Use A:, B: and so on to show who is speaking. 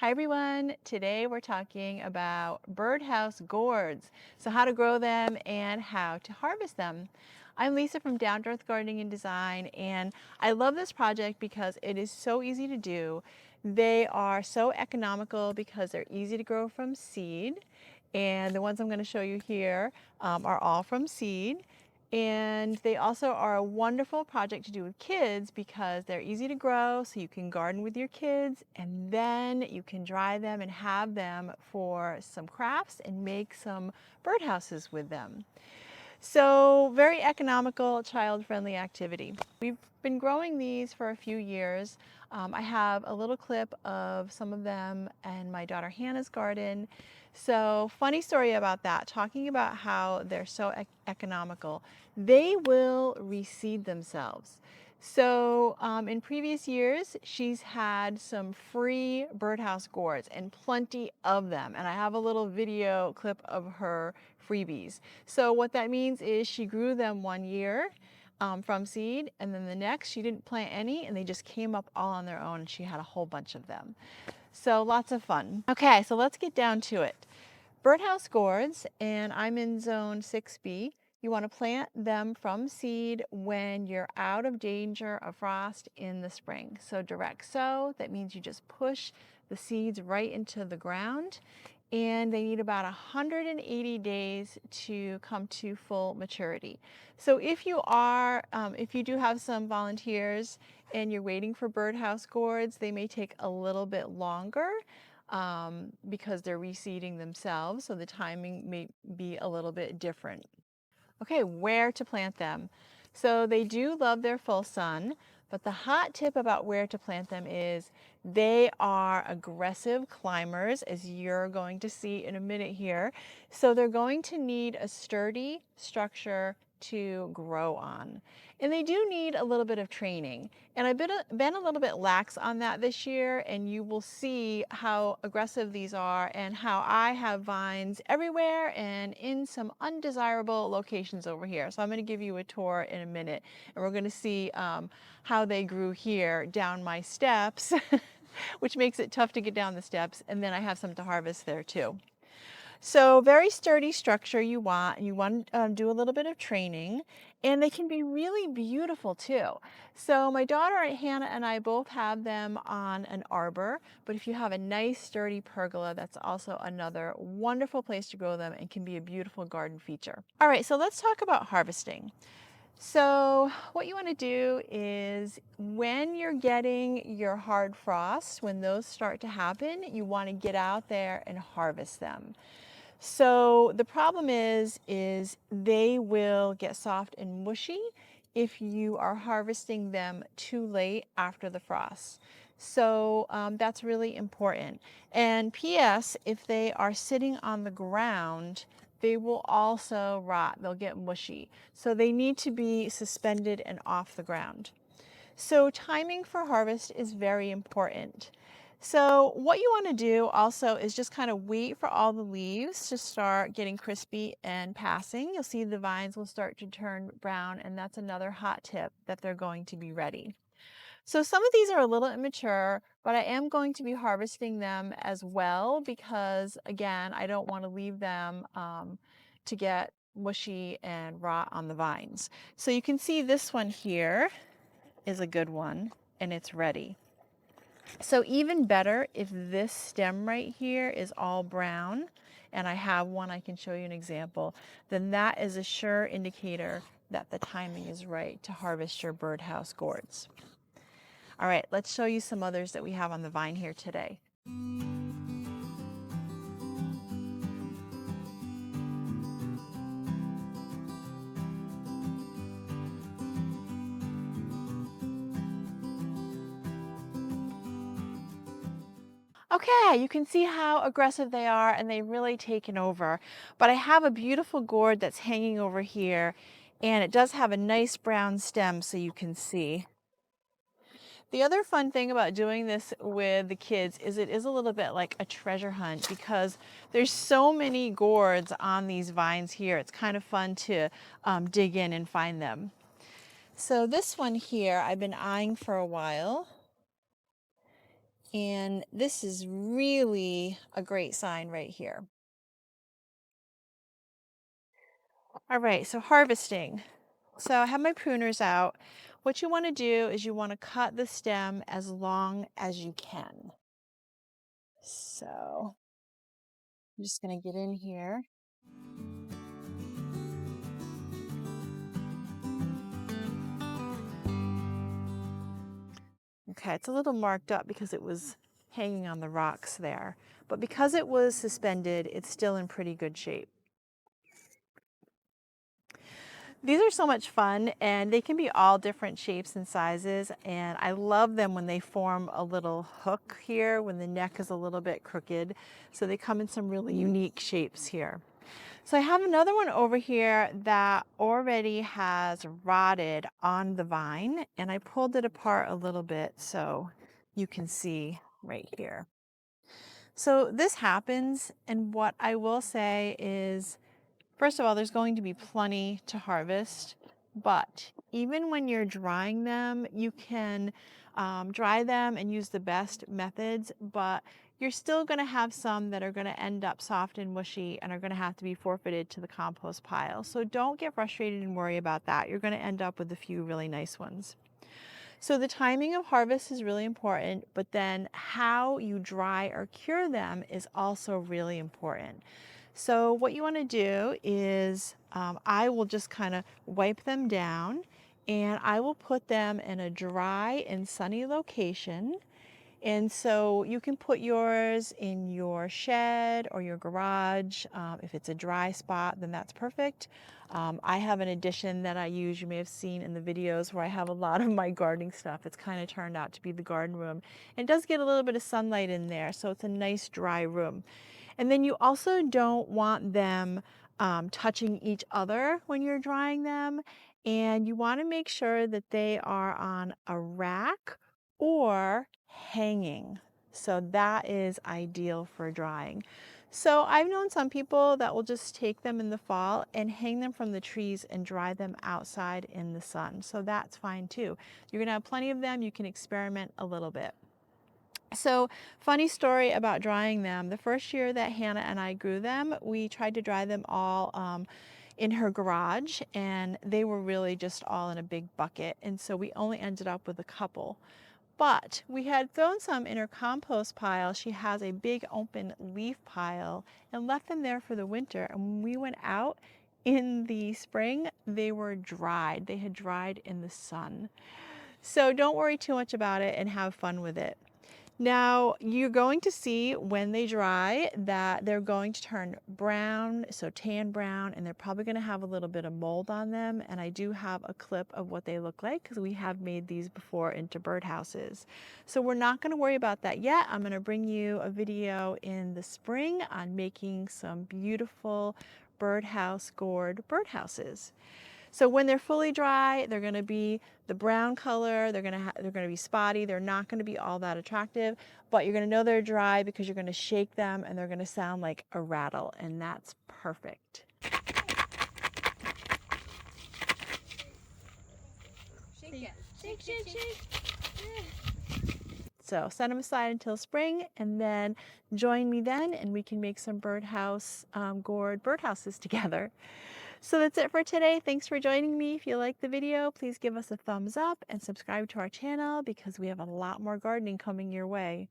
A: Hi everyone, today we're talking about Birdhouse Gourds. So how to grow them and how to harvest them. I'm Lisa from Down to Earth Gardening and Design, and I love this project because it is so easy to do. They are so economical because they're easy to grow from seed, and the ones I'm going to show you here are all from seed. And they also are a wonderful project to do with kids because they're easy to grow, so you can garden with your kids and then you can dry them and have them for some crafts and make some birdhouses with them. So very economical, child-friendly activity. We've been growing these for a few years. I have a little clip of some of them in my daughter Hannah's garden. So funny story about that, talking about how they're so economical. They will reseed themselves. So in previous years, she's had some free Birdhouse Gourds and plenty of them. And I have a little video clip of her freebies. So what that means is she grew them one year from seed, and then the next she didn't plant any, and they just came up all on their own, and she had a whole bunch of them. So lots of fun. Okay, so let's get down to it. Birdhouse Gourds, and I'm in zone 6B. You want to plant them from seed when you're out of danger of frost in the spring. So direct sow, that means you just push the seeds right into the ground, and they need about 180 days to come to full maturity. So if you do have some volunteers and you're waiting for Birdhouse Gourds, they may take a little bit longer because they're reseeding themselves, so the timing may be a little bit different. Okay, where to plant them. So they do love their full sun, but the hot tip about where to plant them is they are aggressive climbers, as you're going to see in a minute here. So they're going to need a sturdy structure to grow on. And they do need a little bit of training. And I've been a little bit lax on that this year, and you will see how aggressive these are and how I have vines everywhere and in some undesirable locations over here. So I'm going to give you a tour in a minute, and we're going to see how they grew here down my steps, which makes it tough to get down the steps, and then I have some to harvest there too. So very sturdy structure you want, and you want to do a little bit of training, and they can be really beautiful too. So my daughter Hannah and I both have them on an arbor, but if you have a nice sturdy pergola, that's also another wonderful place to grow them and can be a beautiful garden feature. All right, so let's talk about harvesting. So what you want to do is when you're getting your hard frosts, when those start to happen, you want to get out there and harvest them. So the problem is they will get soft and mushy if you are harvesting them too late after the frost. So that's really important. And P.S., if they are sitting on the ground, they will also rot. They'll get mushy. So they need to be suspended and off the ground. So timing for harvest is very important. So what you want to do also is just kind of wait for all the leaves to start getting crispy and passing. You'll see the vines will start to turn brown, and that's another hot tip that they're going to be ready. So some of these are a little immature, but I am going to be harvesting them as well because, again, I don't want to leave them to get mushy and rot on the vines. So you can see this one here is a good one, and it's ready. So even better if this stem right here is all brown, and I have one, I can show you an example, then that is a sure indicator that the timing is right to harvest your Birdhouse Gourds. All right, let's show you some others that we have on the vine here today. Okay, you can see how aggressive they are, and they've really taken over. But I have a beautiful gourd that's hanging over here, and it does have a nice brown stem, so you can see. The other fun thing about doing this with the kids is it is a little bit like a treasure hunt because there's so many gourds on these vines here. It's kind of fun to dig in and find them. So this one here I've been eyeing for a while. And this is really a great sign right here. All right, so harvesting. So I have my pruners out. What you want to do is you want to cut the stem as long as you can. So I'm just going to get in here. Okay, it's a little marked up because it was hanging on the rocks there. But because it was suspended, it's still in pretty good shape. These are so much fun, and they can be all different shapes and sizes, and I love them when they form a little hook here, when the neck is a little bit crooked. So they come in some really unique shapes here. So I have another one over here that already has rotted on the vine, and I pulled it apart a little bit so you can see right here. So this happens, and what I will say is, first of all, there's going to be plenty to harvest, but even when you're drying them, you can dry them and use the best methods, but you're still going to have some that are going to end up soft and mushy and are going to have to be forfeited to the compost pile. So don't get frustrated and worry about that. You're going to end up with a few really nice ones. So the timing of harvest is really important, but then how you dry or cure them is also really important. So what you want to do is I will just kind of wipe them down, and I will put them in a dry and sunny location. And so you can put yours in your shed or your garage. If it's a dry spot, then that's perfect. I have an addition that I use, you may have seen in the videos, where I have a lot of my gardening stuff. It's kind of turned out to be the garden room. And it does get a little bit of sunlight in there, so it's a nice dry room. And then you also don't want them touching each other when you're drying them. And you want to make sure that they are on a rack or hanging. So that is ideal for drying. So I've known some people that will just take them in the fall and hang them from the trees and dry them outside in the sun. So that's fine too. You're gonna have plenty of them. You can experiment a little bit. So funny story about drying them. The first year that Hannah and I grew them, we tried to dry them all in her garage, and they were really just all in a big bucket. And so we only ended up with a couple. But we had thrown some in her compost pile. She has a big open leaf pile, and left them there for the winter. And when we went out in the spring, they were dried. They had dried in the sun. So don't worry too much about it and have fun with it. Now, you're going to see when they dry that they're going to turn brown, so tan brown, and they're probably going to have a little bit of mold on them. And I do have a clip of what they look like because we have made these before into birdhouses. So we're not going to worry about that yet. I'm going to bring you a video in the spring on making some beautiful birdhouse gourd birdhouses. So when they're fully dry, they're going to be the brown color. They're going to be spotty. They're not going to be all that attractive, but you're going to know they're dry because you're going to shake them and they're going to sound like a rattle, and that's perfect.
B: Shake it. Shake, shake, shake.
A: So set them aside until spring, and then join me then, and we can make some gourd birdhouses together. So that's it for today. Thanks for joining me. If you liked the video, please give us a thumbs up and subscribe to our channel because we have a lot more gardening coming your way.